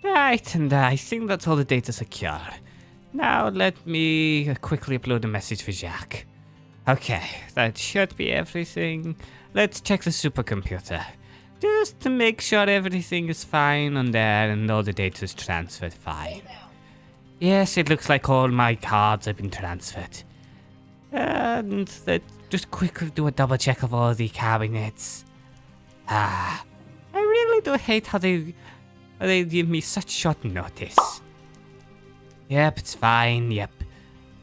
Right, and I think that's all the data secure. Now let me quickly upload a message for Jack. Okay, that should be everything. Let's check the supercomputer. Just to make sure everything is fine on there and all the data is transferred fine. Yes, it looks like all my cards have been transferred. And let's just quickly do a double check of all the cabinets. I really do hate how they give me such short notice. Yep, it's fine, yep.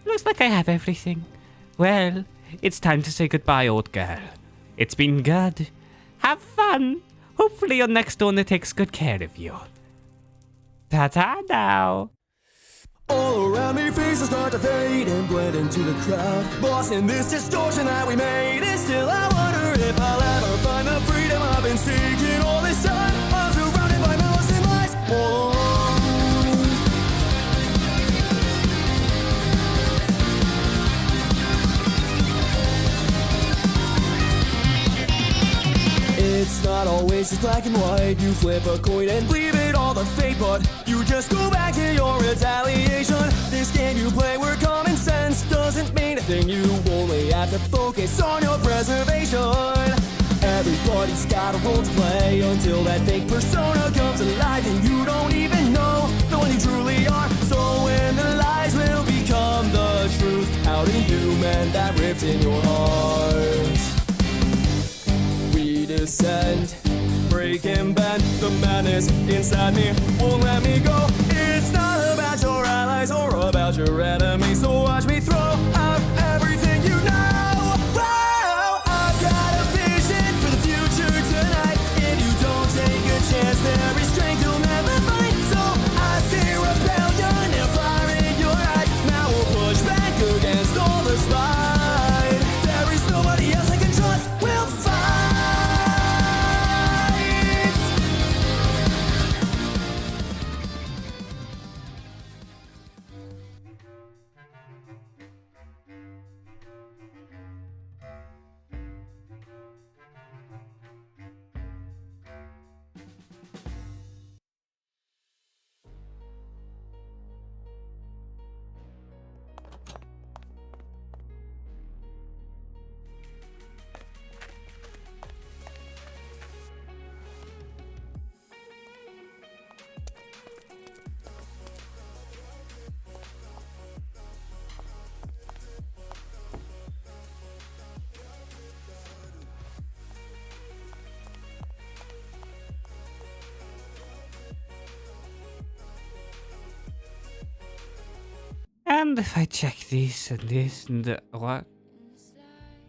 Looks like I have everything. Well, it's time to say goodbye, old girl. It's been good. Have fun. Hopefully your next owner takes good care of you. Ta-ta now. All around me, faces start to fade and blend into the crowd. Lost in this distortion that we made, and still I wonder if I'll ever find the freedom I've been seeking all this time. I'm surrounded by malice and lies all along. It's not always just black and white. You flip a coin and leave it all to fate, but you just go back to your retaliation. This game you play where common sense doesn't mean a thing. You only have to focus on your preservation. Everybody's got a role to play until that fake persona comes alive and you don't even know the one you truly are. So when the lies will become the truth, how do you mend that rift in your heart? Descend, break and bend. The madness inside me won't let me go. It's not about your allies or about your enemies, so watch me throw out everything you know. Wow, I've got a vision for the future tonight. If you don't take a chance, there is strength you'll never find. So I see rebellion and fire in your eyes. Now we'll push back against all the spite. There is nobody else I can trust. We'll fight. And if I check this and this and what?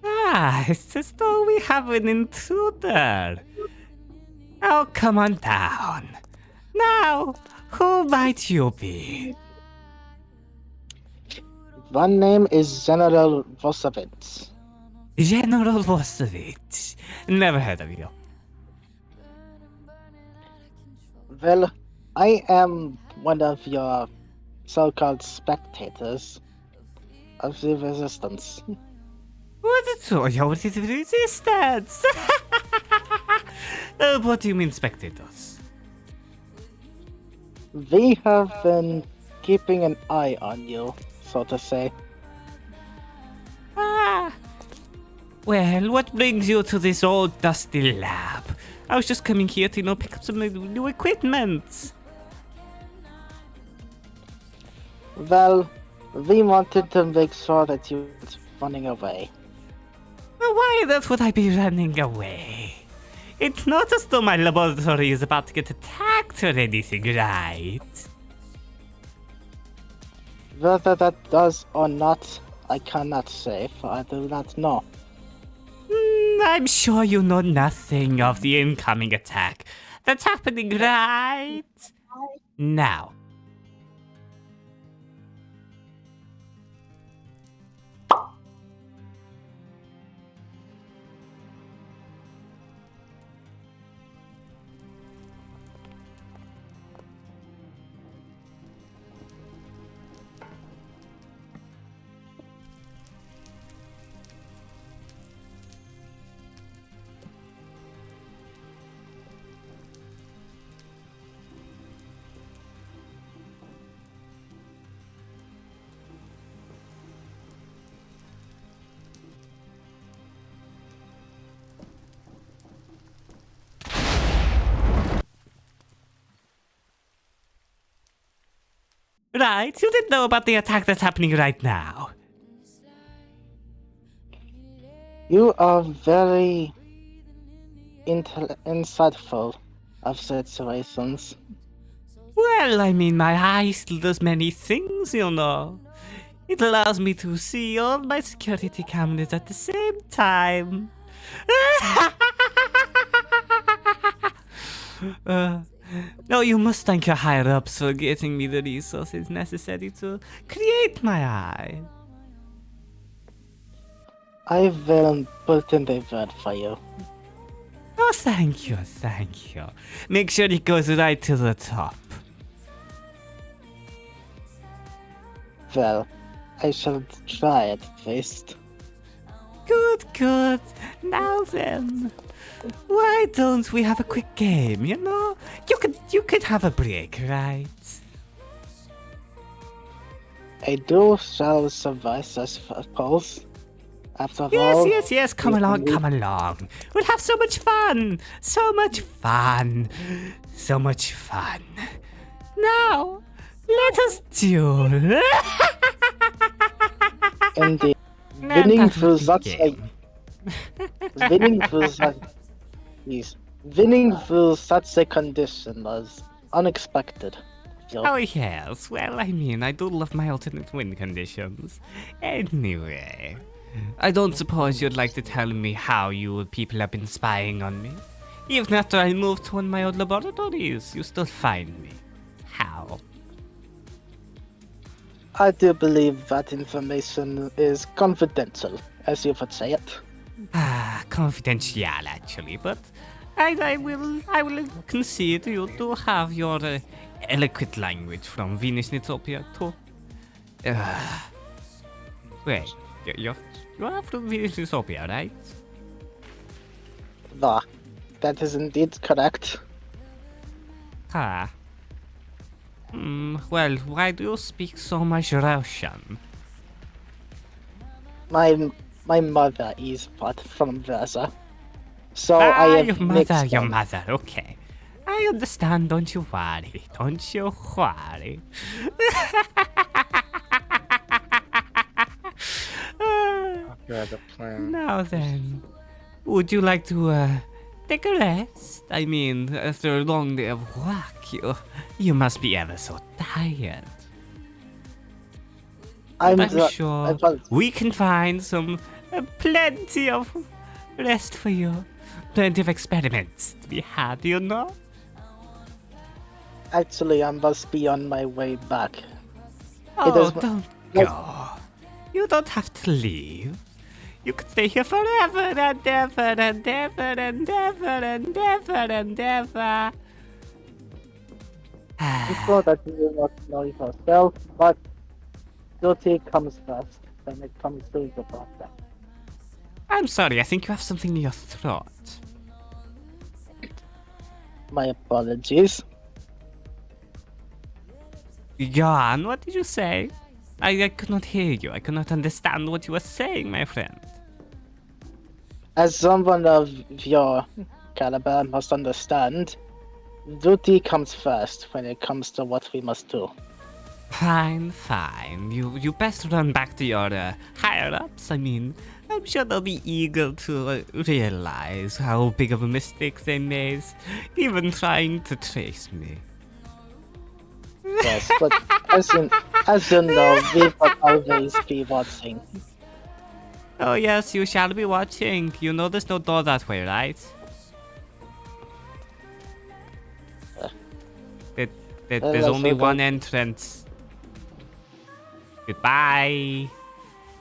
Ah, it's as though we have an intruder. Oh, come on down. Now, who might you be? One name is General Vosovitz. General Vosovich. Never heard of you. Well, I am one of your so-called spectators of the resistance. What is the resistance? What do you mean, spectators? We have been keeping an eye on you, so to say. Ah. Well, what brings you to this old dusty lab? I was just coming here to, pick up some new equipment. Well, we wanted to make sure that you weren't running away. Well, why on earth would I be running away? It's not as though my laboratory is about to get attacked or anything, right? Whether that does or not, I cannot say, for I do not know. I'm sure you know nothing of the incoming attack that's happening right now. Right, you didn't know about the attack that's happening right now. You are very insightful of situations. Well, I mean, my eye still does many things, you know. It allows me to see all my security cameras at the same time. No, you must thank your higher-ups for getting me the resources necessary to create my eye. I will put in the word for you. Oh, thank you, thank you. Make sure it goes right to the top. Well, I shall try at least. Good, good. Now then, why don't we have a quick game, you know? You could have a break, right? I do shall survive, I suppose. After Yes, all, yes, yes, come along, come along. We'll have so much fun. So much fun. So much fun. Now, let us duel. Indeed. And Winning that through would be such a game. winning through such a condition was unexpected. Oh yes, well I mean, I do love my alternate win conditions. Anyway, I don't suppose you'd like to tell me how you people have been spying on me? Even after I moved to one of my old laboratories, you still find me. How? I do believe that information is confidential, as you would say it. Confidential actually, but I will concede you do have your eloquent language from Venus Nitopia too. Wait, you are from Venus Nitopia, right? That is indeed correct. Well, why do you speak so much Russian? My mother is part from Russia, so I have your mother, okay. I understand, don't you worry, don't you worry. Now then, would you like to take a rest? I mean, after a long day of work, you must be ever so tired. I'm sure we can find some plenty of rest for you. Plenty of experiments to be had, you know? Actually, I must be on my way back. Oh, don't go. You don't have to leave. You could stay here forever and ever and ever and ever and ever and ever. I'm sure that you will not know yourself, but duty comes first when it comes to the process. I'm sorry, I think you have something in your throat. My apologies. Jan, what did you say? I could not hear you. I could not understand what you were saying, my friend. As someone of your caliber must understand, duty comes first when it comes to what we must do. Fine, fine. You best run back to your higher-ups. I mean, I'm sure they'll be eager to realize how big of a mistake they made, even trying to trace me. Yes, but as you know, we will always be watching. Oh yes, you shall be watching. You know there's no door that way, right? There's only one entrance. Goodbye.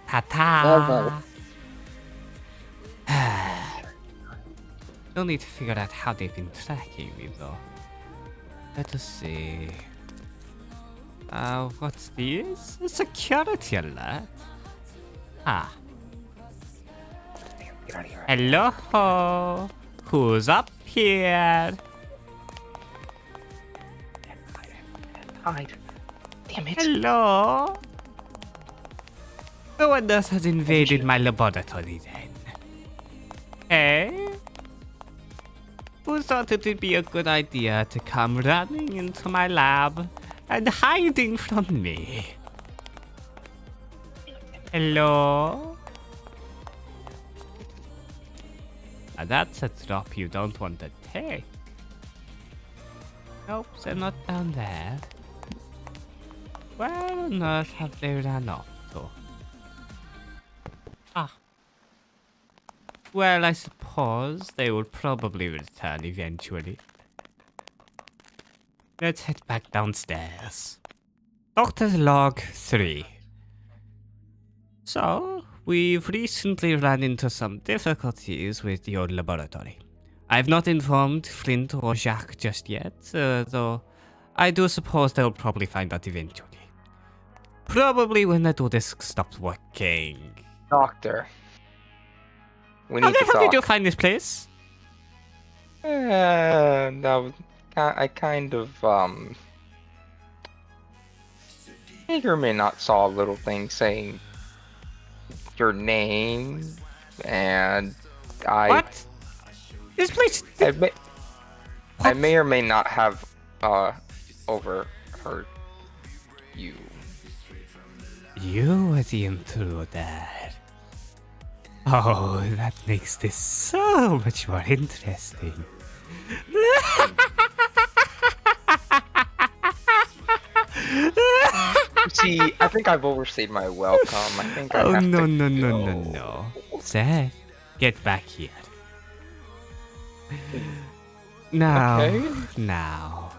Ta-ta. Still need to figure out how they've been tracking me though. Let us see. What's this? A security alert. Ah. Hello? Who's up here? Hide. Damn it. Hello? No one else has invaded my laboratory then. Hey? Who thought it would be a good idea to come running into my lab and hiding from me. Hello? Now that's a drop you don't want to take. Nope, they're not down there. Where on earth have they ran off to? Ah. Well, I suppose they will probably return eventually. Let's head back downstairs. Doctor's log 3. So, we've recently run into some difficulties with your laboratory. I've not informed Flint or Jacques just yet, though I do suppose they'll probably find out eventually. Probably when the DUELIST stops working. Doctor. We How need the to hell talk. did you find this place? No, I kind of, may or may not saw a little thing saying your name, and What? This place... I may or may not have, overheard you. You were the intruder. Oh, that makes this so much more interesting. See, I think I've overstayed my welcome. I think I Oh, have no, to no, no, go. no, no. Seth, get back here. Now, Okay. now.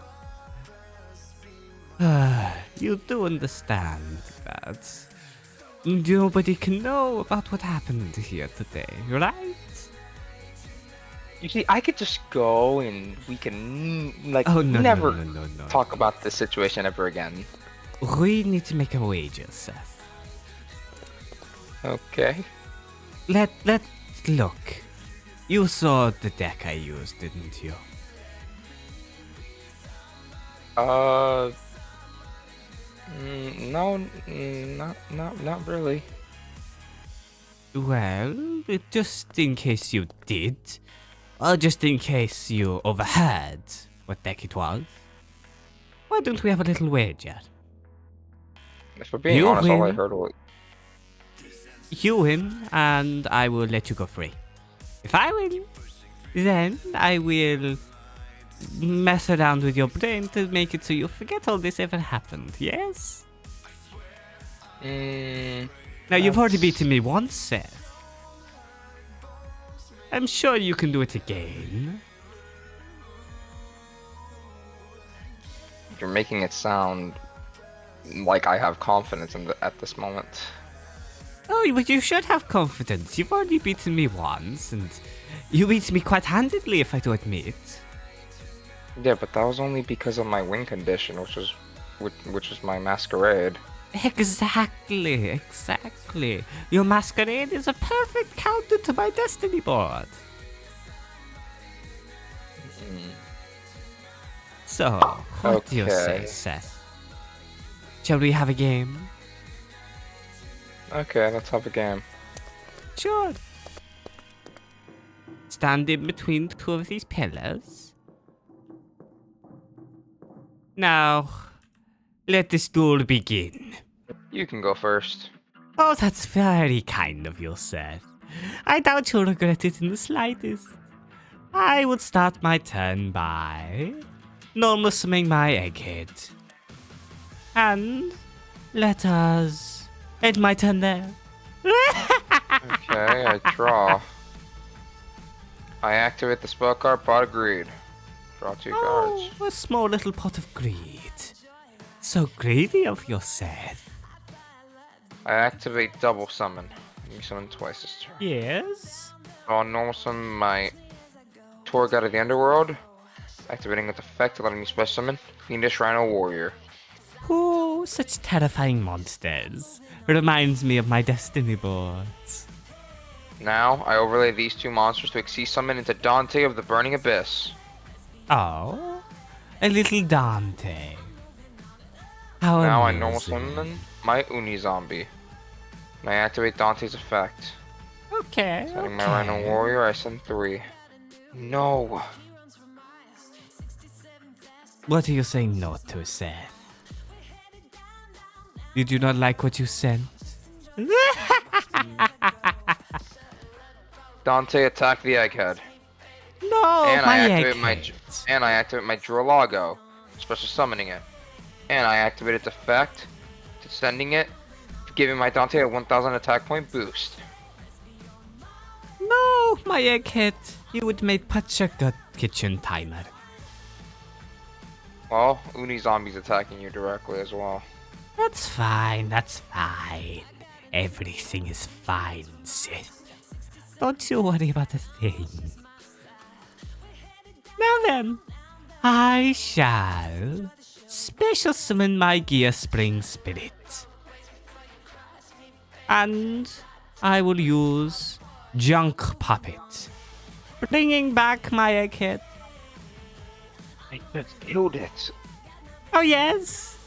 You do understand that nobody can know about what happened here today, right? You see, I could just go and we can, like, Oh, no, never no, no, no, no. talk about this situation ever again. We need to make a wager, Seth. Okay. Look. You saw the deck I used, didn't you? No, not really. Well, just in case you did, or just in case you overheard what deck it was, why don't we have a little wager? If we're being You honest, all I win. heard was, You win, and I will let you go free. If I win, then I will mess around with your brain to make it so you forget all this ever happened, yes? Now, you've already that's- beaten me once, Seth. I'm sure you can do it again. you're making it sound like I have confidence at this moment. Oh, but you should have confidence. You've already beaten me once, and you beat me quite handedly, if I do admit. Yeah, but that was only because of my win condition, which was my masquerade. Exactly. Your masquerade is a perfect counter to my destiny board. So, what do you say, Okay. Seth? Shall we have a game? Okay, let's have a game. Sure. Stand in between two of these pillars. Now, let this duel begin. You can go first. Oh, that's very kind of you, Seth. I doubt you'll regret it in the slightest. I would start my turn by normal summing my egghead. And let us end my turn there. Okay, I draw. I activate the spell card, pot of greed. Draw 2 cards. Oh, a small little pot of greed. So greedy of you, Seth. I activate double summon. Let me summon twice this turn. Yes? I'll normal summon my tour guide of the underworld, activating its effect, letting me special summon Fiendish Rhino Warrior. Oh, such terrifying monsters. Reminds me of my destiny boards. Now, I overlay these 2 monsters to exceed summon into Dante of the Burning Abyss. Oh, a little Dante. How Now I amusing. normal summon my Uni Zombie. And I activate Dante's effect. Okay, Setting my Rhino Warrior, I send 3. No. What are you saying no to, Seth? Did you not like what you sent? Dante, attack the egghead. No, And my I activate my egghead. and I activate my Dralago, special summoning it. And I activate its effect, sending it, giving my Dante a 1000 attack point boost. No, my egghead. You would make such a good kitchen timer. Well, Uni Zombie's attacking you directly as well. That's fine, that's fine. Everything is fine, Sith. Don't you worry about a thing. Now then, I shall special summon my Gear Spring Spirit. And I will use Junk Puppet, bringing back my egghead. I just killed it. Oh yes?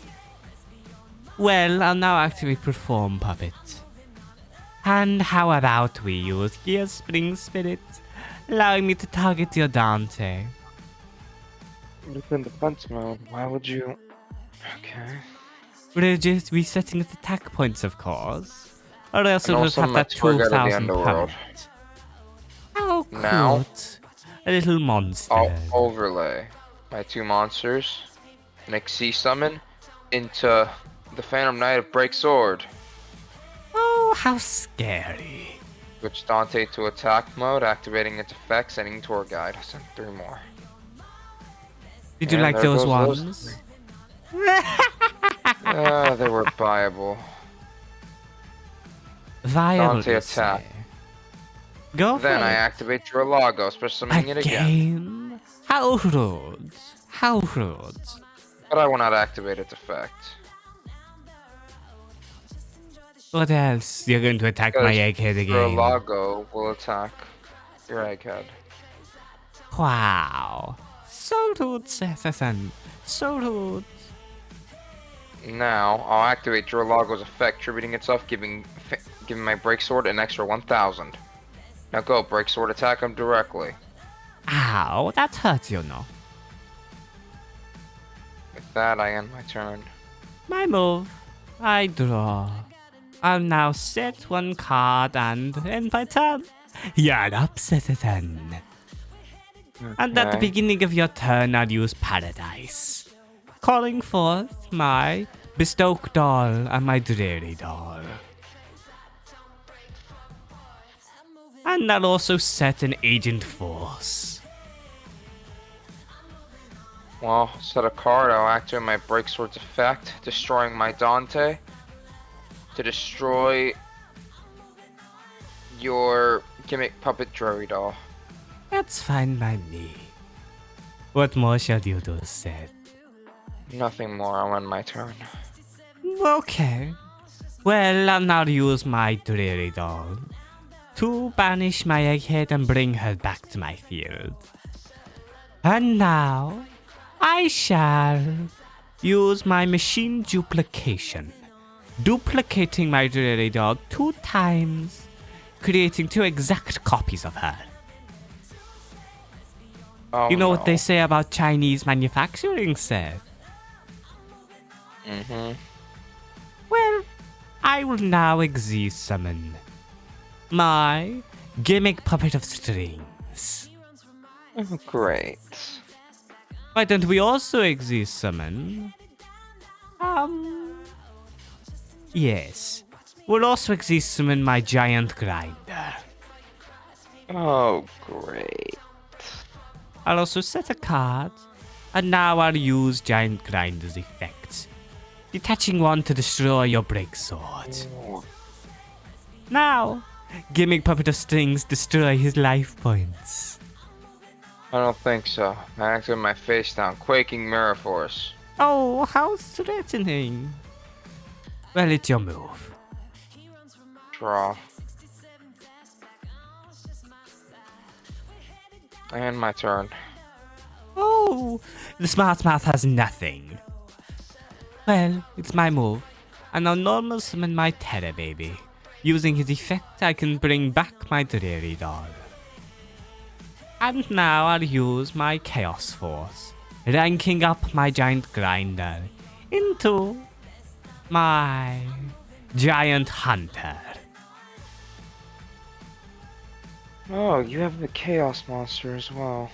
Well, I'll now activate Perform Puppet. And how about we use Gear Spring Spirit, allowing me to target your Dante. It's in defense mode. Why would you? Okay. We're just resetting its attack points, of course. Or else And it'll also have my that tour guide of the 12,000 underworld. pound. How cute. Now- A little monster. I'll overlay my 2 monsters, an Xyz summon, into the Phantom Knight of Break Sword. Oh, how scary. Switch Dante to attack mode, activating its effects, sending tour guide. I sent 3 more. Did you And like there those goes those ones? They were viable. Viable, Dante you attack. say? Go for Then I it. activate Dralago, special summoning it again. Again? How rude. How rude. But I will not activate its effect. What else? You're going to attack my Because egghead again. Dralago will attack your egghead. Wow. So rude, Seth-san. So rude. Now, I'll activate Dralago's effect, tributing itself, giving my Break Sword an extra 1000. Now go, Break Sword, attack him directly. Ow, that hurts, you know. With that, I end my turn. My move. I draw. I'll now set one card and end my turn. You're up, Seth-san. And at the Okay. beginning of your turn, I'll use Paradise, calling forth my Bestoke doll and my Dreary doll. And I'll also set an Agent Force. Well, set a card, I'll activate my Break Sword's effect, destroying my Dante, to destroy your Gimmick Puppet Drury doll. That's fine by me. What more shall you do, Seth? Nothing more, I'll end my turn. Okay. Well, I'll now use my Dreary doll to banish my egghead and bring her back to my field. And now, I shall use my machine duplication, duplicating my Dreary doll 2 times, creating 2 exact copies of her. Oh, You know what no. they say about Chinese manufacturing, Seth? Mm-hmm. Well, I will now Xyz summon my Gimmick Puppet of Strings. Oh, great. Why don't we also Xyz summon? Yes. We'll also Xyz summon my Giant Grinder. Oh, great. I'll also set a card, and now I'll use Giant Grinder's effects, detaching one to destroy your break sword. Ooh. Now, Gimmick Puppet of Strings destroy his life points. I don't think so. I activate my face down, Quaking Mirror Force. Oh, how threatening. Well, it's your move. Draw. I end my turn. Oh, the smart mouth has nothing. Well, it's my move. And I'll normal summon my Terror Baby. Using his effect, I can bring back my Dreary doll. And now I'll use my Chaos Force, ranking up my Giant Grinder into my giant hunter. Oh, you have the Chaos Monster as well.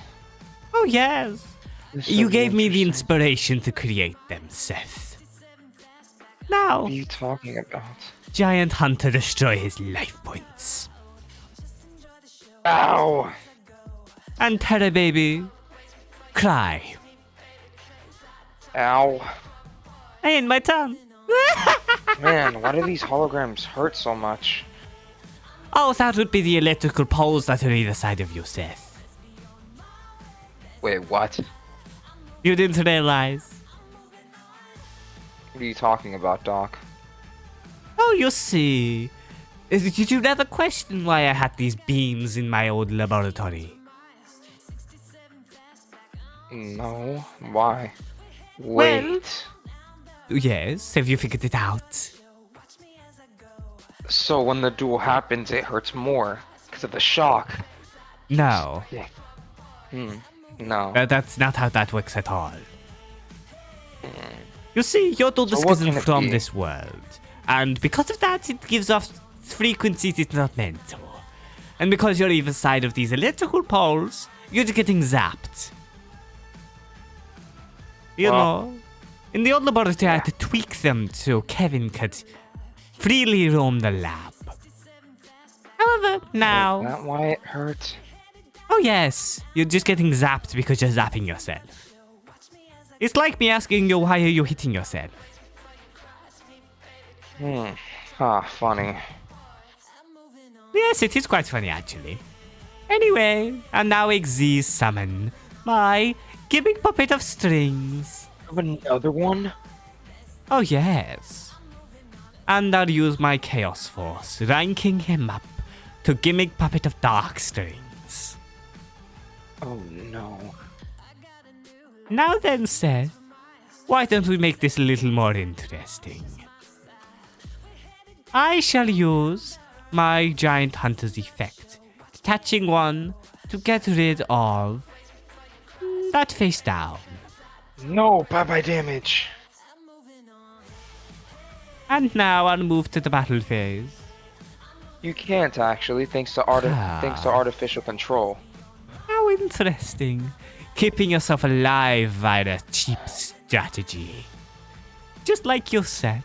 Oh, yes. This You would be gave me the interesting. inspiration to create them, Seth. What Now, are you talking about? giant hunter destroy his life points. Ow! And Terra baby, cry. Ow. And my tongue. Man, why do these holograms hurt so much? Oh, that would be the electrical poles that are either side of you, Seth. Wait, what? You didn't realize. What are you talking about, Doc? Oh, you see. Did you never question why I had these beams in my old laboratory? No. Why? Well- Wait. Yes, have you figured it out? So when the duel happens, it hurts more because of the shock. No, No. that's not how that works at all. You see, your dual So disc what isn't can it from be? this world, and because of that, it gives off frequencies it's not meant to. And because you're either side of these electrical poles, you're just getting zapped. You Well- know, in the old laboratory, I had to tweak them so Kevin could freely roam the lab. However, now, Is that why it hurt? oh yes, you're just getting zapped because you're zapping yourself. It's like me asking you why are you hitting yourself. Funny. Yes, it is quite funny actually. Anyway, and now Xyz summon my gimmick puppet of strings. Have another one? Oh yes. And I'll use my Chaos Force, ranking him up to gimmick puppet of dark strings. Oh no. Now then, Seth, why don't we make this a little more interesting? I shall use my Giant Hunter's effect, detaching one to get rid of that face down. No, bye-bye damage. And now I'll move to the battle phase. You can't actually, thanks to artificial control. How interesting. Keeping yourself alive via a cheap strategy. Just like you said,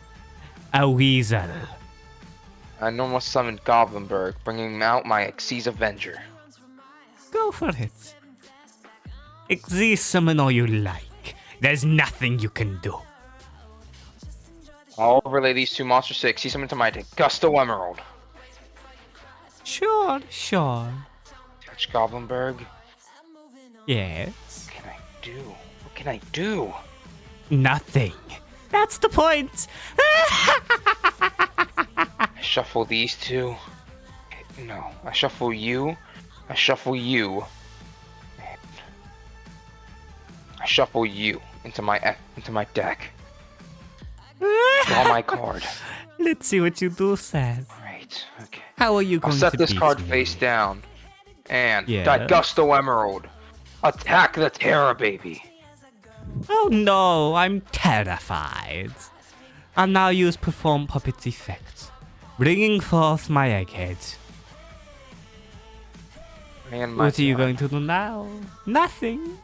a weasel. I normal summoned Goblinberg, bringing out my Xyz Avenger. Go for it. Xyz summon all you like. There's nothing you can do. I'll relay these two monsters to Xyz summon to my Gusto Emerald. Sure. Touch Goblinberg. Yes. What can I do? What can I do? Nothing. That's the point. I shuffle these two. No, I shuffle you. I shuffle you. I shuffle you into my deck. Draw my card. Let's see what you do, Seth. Right. Okay. How are you I'll going set to this beat card me? face down. And Yeah. Gusto Emerald. Attack the Terra baby. Oh no, I'm terrified. I'll now use Perform Puppet's effect, bringing forth my egghead. And my What are you going to do now? Nothing.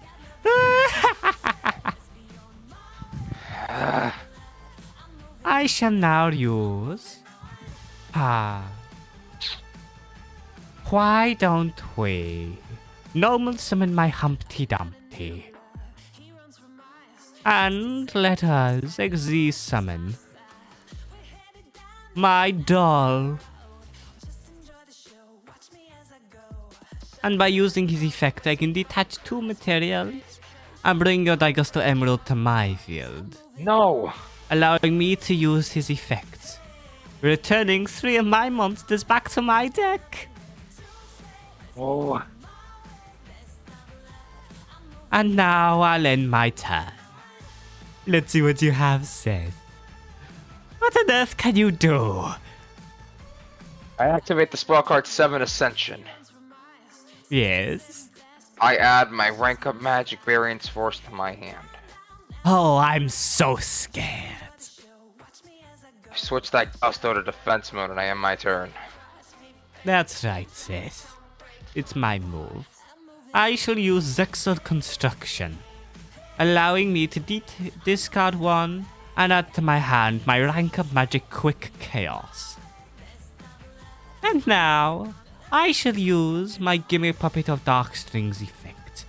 I shall now use... Why don't we normal summon my Humpty Dumpty? And let us Xyz summon my doll. And by using his effect, I can detach two materials and bring your Gusto Emerald to my field, No. allowing me to use his effects, returning 3 of my monsters back to my deck. Oh. And now I'll end my turn. Let's see what you have said. What on earth can you do? I activate the spell card 7 Ascension. Yes? I add my rank up magic variance force to my hand. Oh, I'm so scared. switch that gusto to defense mode and I end my turn. That's right, Seth. It's my move. I shall use Zexal Construction, allowing me to discard 1 and add to my hand my rank of Magic Quick Chaos. And now, I shall use my Gimme Puppet of Dark Strings effect.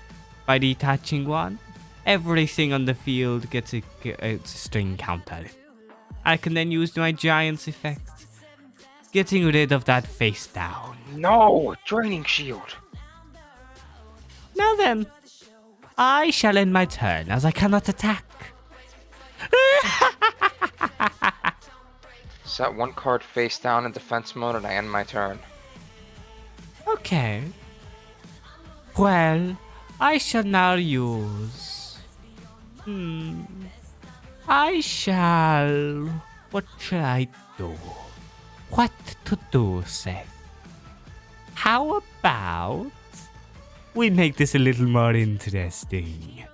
By detaching 1, everything on the field gets a string counter. I can then use my Giant's effect, getting rid of that face down. No! Draining Shield! Now then, I shall end my turn as I cannot attack. Set 1 card face down in defense mode and I end my turn. Okay. Well, I shall now use... I shall... What shall I do? What to do, Seth? How about... we make this a little more interesting.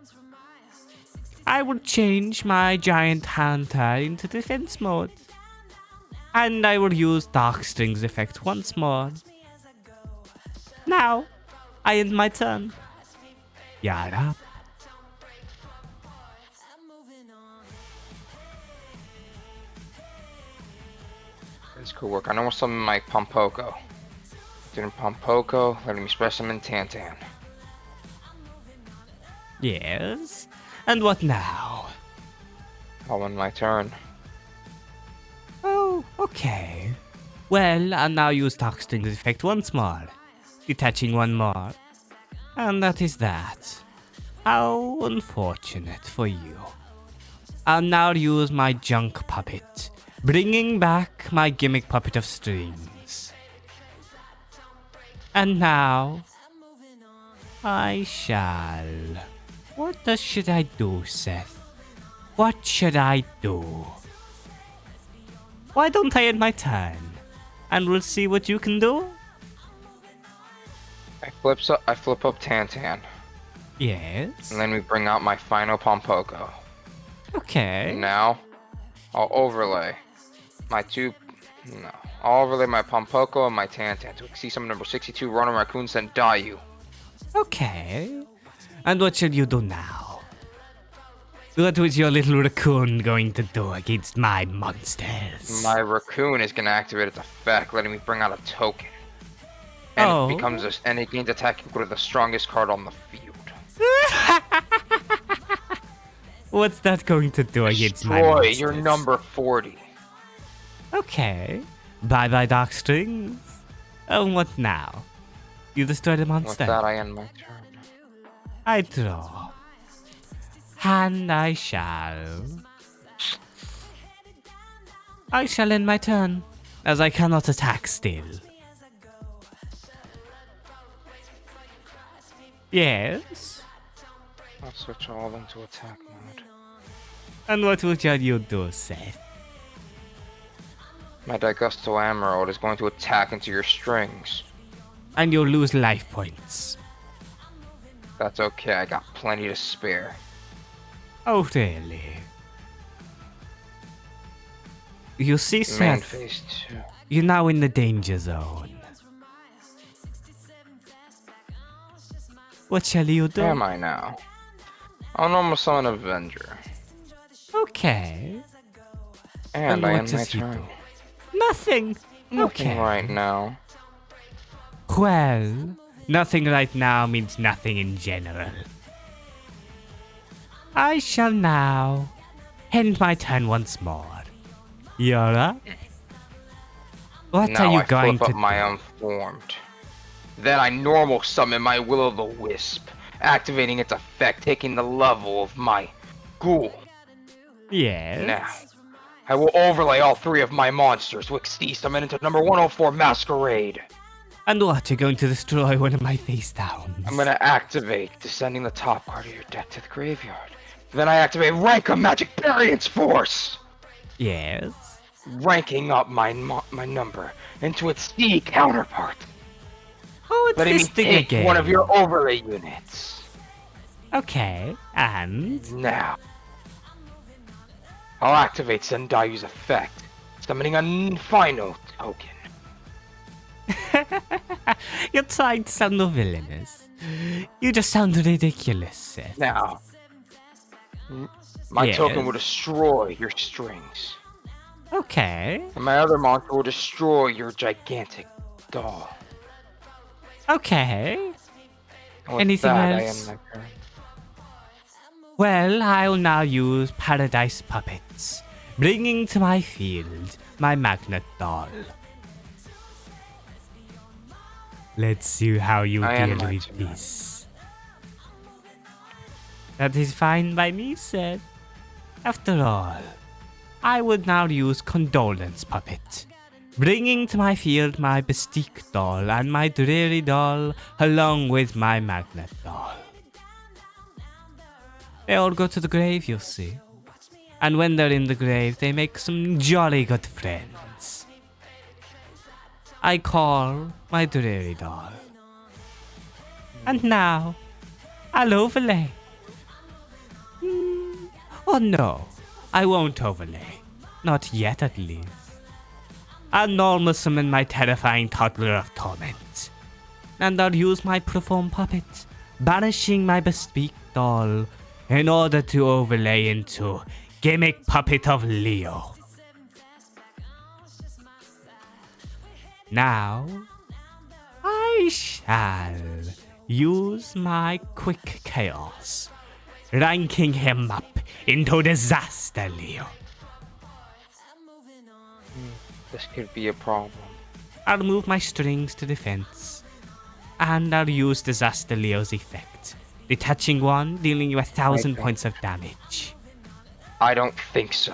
I will change my Giant Hunter into defense mode. And I will use Dark Strings effect once more. Now, I end my turn. You're up. This could work. I know some of my Pompoko. Didn't Pompoko, letting me express them in Tantan. Yes? And what now? I'll end my turn. Oh, okay. Well, I'll now use Dark Strings effect once more. Detaching 1 more. And that is that. How unfortunate for you. I'll now use my Junk Puppet, bringing back my Gimmick Puppet of Strings. And now, I shall... What should I do, Seth? What should I do? Why don't I end my turn? And we'll see what you can do? I flip up Tantan. Yes. And then we bring out my final Pompoko. Okay. And now, I'll overlay my I'll overlay my Pompoko and my Tantan to exceed summon number 62, run on Raccoons, and die you. Okay. And what should you do now? What was your little raccoon going to do against my monsters? My Raccoon is going to activate its effect, letting me bring out a token. And it becomes and it gains attack equal to the strongest card on the field. What's that going to do against my Destroy monsters? your number 40. Okay. Bye-bye, Dark Strings. And what now? You destroy the monster. With that, I end my turn. I draw. And I shall end my turn, as I cannot attack still. Yes? I'll switch all into attack mode. And what will you do, Seth? My Digusto Emerald is going to attack into your strings. And you'll lose life points. That's okay, I got plenty to spare. Oh, really? You see, Main Seth, phase 2. you're now in the danger zone. What shall you do? Where am I now? I'll normal summon Avenger. Okay. And I end my does he turn. do? Nothing. Nothing Okay. right now. Well, nothing right now means nothing in general. I shall now end my turn once more. You're up. What Now are you I going flip to up my do? Unformed. Then I normal summon my Will-O-the-Wisp, activating its effect, taking the level of my Ghoul. Yes. Now, I will overlay all 3 of my monsters to exceed summon into number 104 Masquerade. And what, you're going to destroy one of my face downs? I'm gonna activate, descending the top card of your deck to the graveyard. Then I activate Rank of Magic Variance Force! Yes. Ranking up my number into its C counterpart. Oh, it's Letting me this thing take again. one of your overlay units. Okay, and... Now, I'll activate Sendayu's effect. summoning a final token. You're trying to sound no villainous. You just sound ridiculous, Seth. Now, my Yes. token will destroy your strings. Okay. And my other monster will destroy your gigantic doll. Okay. And with Anything that, I else? end my turn. Well, I'll now use Paradise Puppets, bringing to my field my magnet doll. Let's see how you I deal end my with turn. this. That is fine by me, Seth. After all, I would now use Condolence Puppet, bringing to my field my Bestique doll and my Dreary doll, along with my magnet doll. They all go to the grave, you'll see. And when they're in the grave, they make some jolly good friends. I call my Dreary doll. And now, I'll overlay. Oh no, I won't overlay. Not yet, at least. I'll normal summon my terrifying toddler of torment. And I'll use my Perform Puppet, banishing my Bespeak doll, in order to overlay into Gimmick Puppet of Leo. Now, I shall use my Quick Chaos, ranking him up into Disaster Leo. This could be a problem. I'll move my strings to defense, and I'll use Disaster Leo's effect. Detaching one, dealing you 1,000 Okay. points of damage. I don't think so.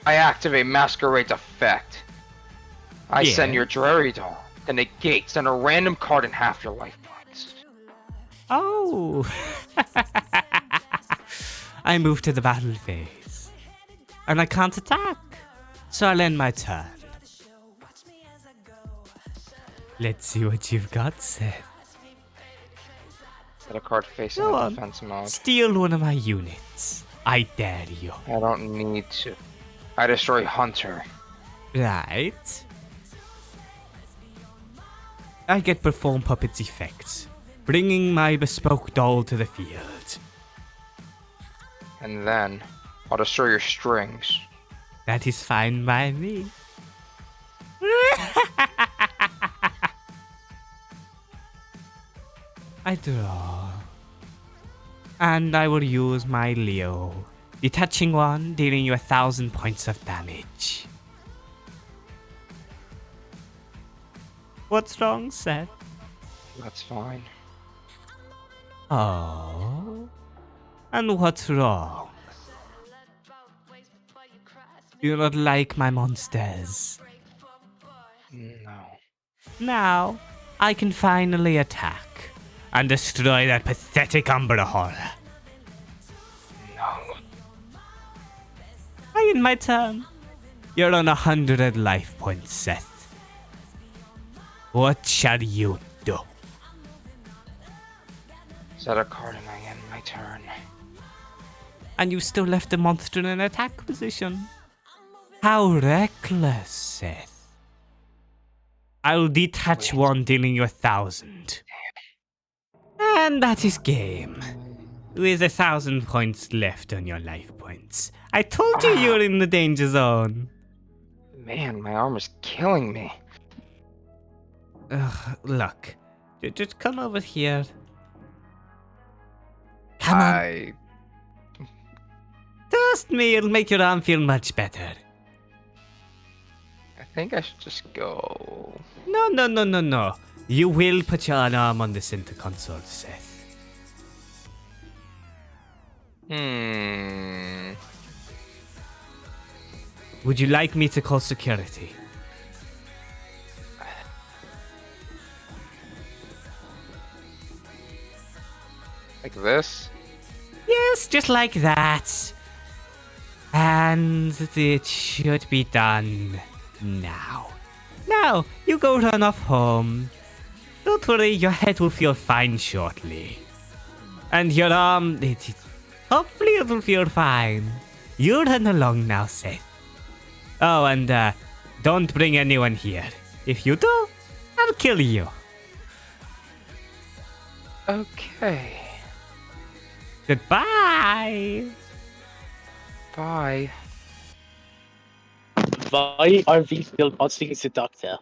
I activate Masquerade's effect. I Yeah. send your Dreary doll to negate, send a random card in half your life points. Oh! I move to the battle phase. And I can't attack. So I'll end my turn. Let's see what you've got, Seth. Set a card facing Go the on. defense mode. Steal one of my units. I dare you. I don't need to. I destroy Hunter. Right. I get Perform Puppet's effect, bringing my bespoke doll to the field. And then, I'll destroy your strings. That is fine by me. I draw. And I will use my Leo. Detaching one, dealing you 1,000 points of damage. What's wrong, Seth? That's fine. Oh. And what's wrong? You not like my monsters? No. Now, I can finally attack and destroy that pathetic Umbra horror. No. I end my turn. You're on 100 life points, Seth. What shall you do? Set a card and I end my turn. And you still left the monster in attack position. How reckless, Seth. I'll detach one, dealing you 1,000. And that is game. With 1,000 points left on your life points. I told you you're in the danger zone. Man, my arm is killing me. Ugh, look. Just come over here. Come on. I... Trust me, it'll make your arm feel much better. I think I should just go... No. You will put your arm on the center console, Seth. Would you like me to call security? Like this? Yes, just like that. And it should be done now. Now, you go run off home. Don't worry, your head will feel fine shortly. And your arm, hopefully it'll feel fine. You run along now, Seth. Oh, and Don't bring anyone here. If you do, I'll kill you. Okay. Goodbye. Bye. Why are we still watching the doctor?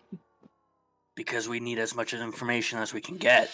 Because we need as much information as we can get.